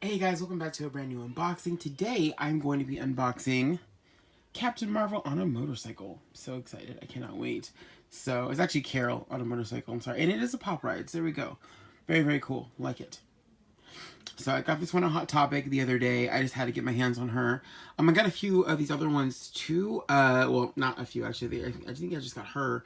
Hey guys, welcome back to a brand new unboxing. Today, I'm going to be unboxing Captain Marvel on a motorcycle. I'm so excited. I cannot wait. So, it's actually Carol on a motorcycle, I'm sorry. And it is a pop ride, so there we go. Very, very cool. Like it. So, I got this one on Hot Topic the other day. I just had to get my hands on her. I got a few of these other ones too. Well, not a few actually. I think I just got her.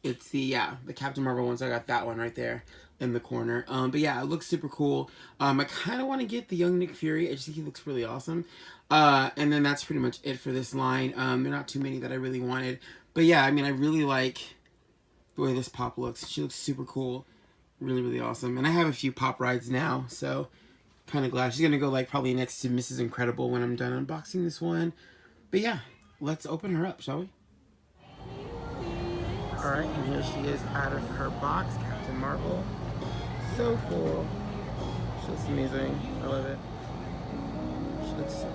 It's the Captain Marvel one, so I got that one right there in the corner. But yeah, it looks super cool. I kind of want to get the young Nick Fury. I just think he looks really awesome. And then that's pretty much it for this line. There are not too many that I really wanted. But yeah, I mean, I really like the way this pop looks. She looks super cool. Really, really awesome. And I have a few pop rides now, so kind of glad. She's going to go like probably next to Mrs. Incredible when I'm done unboxing this one. But yeah, let's open her up, shall we? Alright, and here she is out of her box, Captain Marvel. So cool. She looks amazing. I love it. She looks so cool.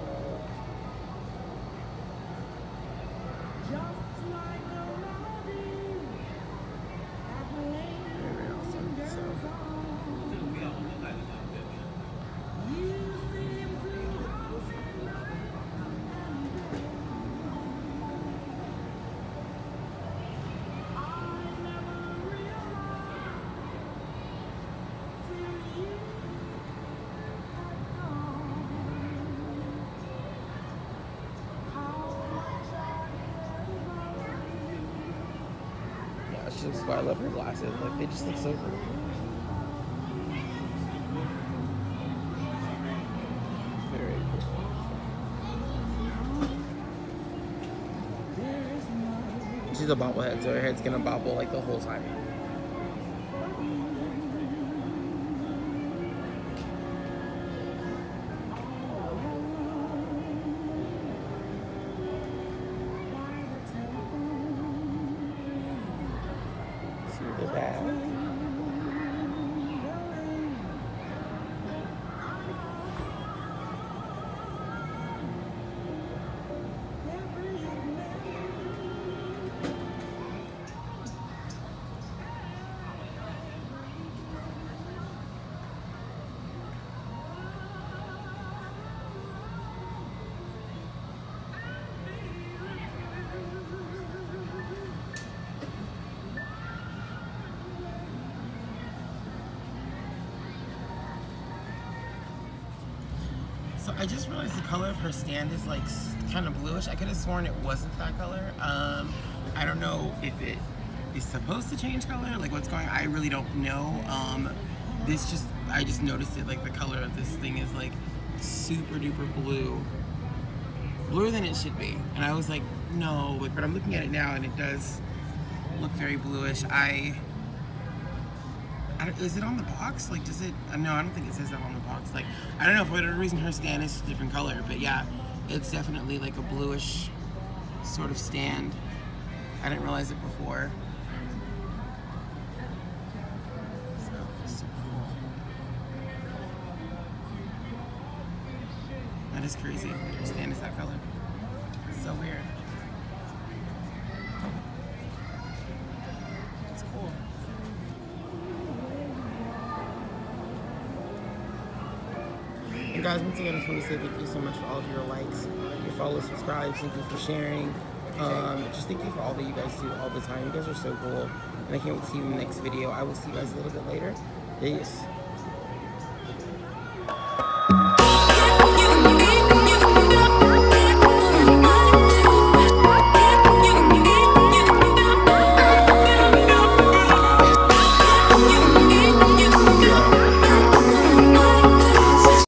Very, very awesome. That's why I love her glasses. Like, they just look so cool. Very cool. She's a bobblehead, so her head's gonna bobble like the whole time. The back. So I just realized the color of her stand is like kind of bluish. I could have sworn it wasn't that color. I don't know if it is supposed to change color, like what's going on. I really don't know. I just noticed it, like the color of this thing is like super duper blue. Bluer than it should be. And I was like, no, but I'm looking at it now and it does look very bluish. Is it on the box? Like, does it? No, I don't think it says that on the box. Like, I don't know, for whatever reason her stand is a different color, but yeah, it's definitely like a bluish sort of stand. I didn't realize it before. So, super cool. That is crazy that her stand is that color. It's so weird. It's cool. And guys, once again, I just want to say thank you so much for all of your likes, your follows, subscribes, thank you for sharing. Just thank you for all that you guys do all the time. You guys are so cool. And I can't wait to see you in the next video. I will see you guys a little bit later. Peace.